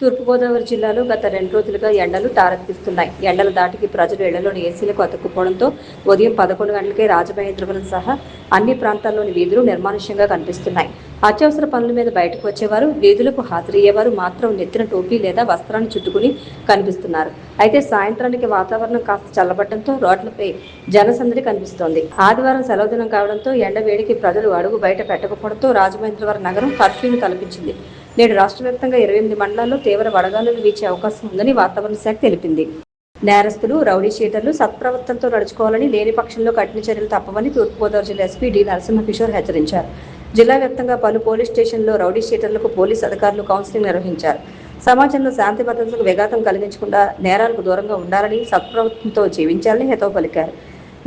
తూర్పుగోదావరి జిల్లాలో గత 2 రోజులుగా ఎండలు తారక్కిస్తున్నాయి. ఎండల దాటికి ప్రజలు ఇళ్లలోని ఏసీలకు అతుక్కుపోవడంతో ఉదయం 11 గంటలకే రాజమహేంద్రవరం సహా అన్ని ప్రాంతాల్లోని వీధులు నిర్మానుష్యంగా కనిపిస్తున్నాయి. అత్యవసర పనుల మీద బయటకు వచ్చేవారు, వీధులకు హాజరయ్యేవారు మాత్రం నెత్తిన టోపీ లేదా వస్త్రాన్ని చుట్టుకుని కనిపిస్తున్నారు. అయితే సాయంత్రానికి వాతావరణం కాస్త చల్లబడటంతో రోడ్లపై జనసందడి కనిపిస్తోంది. ఆదివారం సెలవు దినం కావడంతో ఎండ వేడికి ప్రజలు అడుగు బయట పెట్టకపోవడంతో రాజమహేంద్రవరం నగరం కర్ఫ్యూను తలపించింది. నేడు రాష్ట్ర వ్యాప్తంగా 28 మండలాల్లో తీవ్ర వడగాలులు వీచే అవకాశం ఉందని వాతావరణ శాఖ తెలిపింది. నేరస్తులు, రౌడీ షీటర్లు సత్ప్రవర్తనతో నడుచుకోవాలని, లేని పక్షంలో కఠిన చర్యలు తప్పవని తూర్పుగోదావరి జిల్లా ఎస్పీ డి నరసింహకిషోర్ హెచ్చరించారు. జిల్లా వ్యాప్తంగా పలు పోలీస్ స్టేషన్లలో రౌడీ షీటర్లకు పోలీసు అధికారులు కౌన్సిలింగ్ నిర్వహించారు. సమాజంలో శాంతి భద్రతలకు విఘాతం కలిగించకుండా నేరాలకు దూరంగా ఉండాలని, సత్ప్రవర్తనతో జీవించాలని హితవు పలికారు.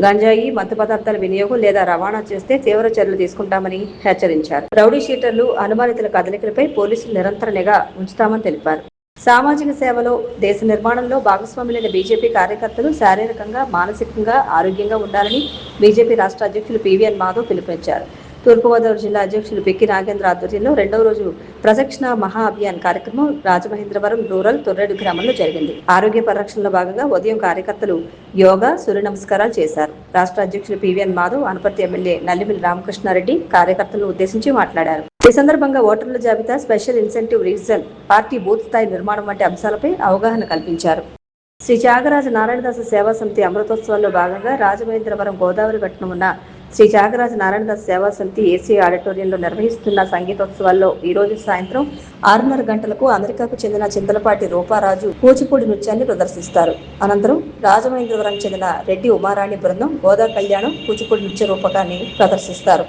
గంజాయి, మత్తు పదార్థాల వినియోగం లేదా రవాణా చేస్తే తీవ్ర చర్యలు తీసుకుంటామని హెచ్చరించారు. రౌడీ షీటర్లు, అనుమానితుల కదలికలపై పోలీసులు నిరంతర నిఘా ఉంచుతామని తెలిపారు. సామాజిక సేవలో, దేశ నిర్మాణంలో భాగస్వాములైన బీజేపీ కార్యకర్తలు శారీరకంగా, మానసికంగా ఆరోగ్యంగా ఉండాలని బీజేపీ రాష్ట్ర అధ్యక్షులు పీవీఎన్ మాధవ్ పిలుపునిచ్చారు. తూర్పుగోదావరి జిల్లా అధ్యక్షులు పిక్కి నాగేంద్ర ఆధ్వర్యంలో 2వ రోజు ప్రదక్షిణ మహా అభియాన్ కార్యక్రమం రాజమహేంద్రవరం రూరల్ తొర్రేడు గ్రామంలో జరిగింది. ఆరోగ్య పరిరక్షణలో భాగంగా ఉదయం కార్యకర్తలు యోగా, సూర్య నమస్కారాలు చేశారు. రాష్ట్ర అధ్యక్షులు పీవీఎన్ మాధవ్, అనపర్తి ఎమ్మెల్యే నల్లిమిల్లి రామకృష్ణారెడ్డి కార్యకర్తలను ఉద్దేశించి మాట్లాడారు. ఈ సందర్భంగా ఓటర్ల జాబితా, special incentive reason, party booth స్థాయి నిర్మాణం వంటి అంశాలపై అవగాహన కల్పించారు. శ్రీ త్యాగరాజ నారాయణదాస సేవా సమితి అమృతోత్సవాల్లో భాగంగా రాజమహేంద్రవరం గోదావరి ఘట్టన ఉన్న శ్రీ త్యాగరాజ నారాయణదాస సేవా సమితి ఏసీ ఆడిటోరియంలో నిర్వహిస్తున్న సంగీతోత్సవాల్లో ఈ రోజు సాయంత్రం 6:30 గంటలకు అమెరికాకు చెందిన చింతలపాటి రూపారాజు కూచిపూడి నృత్యాన్ని ప్రదర్శిస్తారు. అనంతరం రాజమహేంద్రవరం చెందిన రెడ్డి ఉమారాణి బృందం గోదా కళ్యాణం కూచిపూడి నృత్య రూపకాన్ని ప్రదర్శిస్తారు.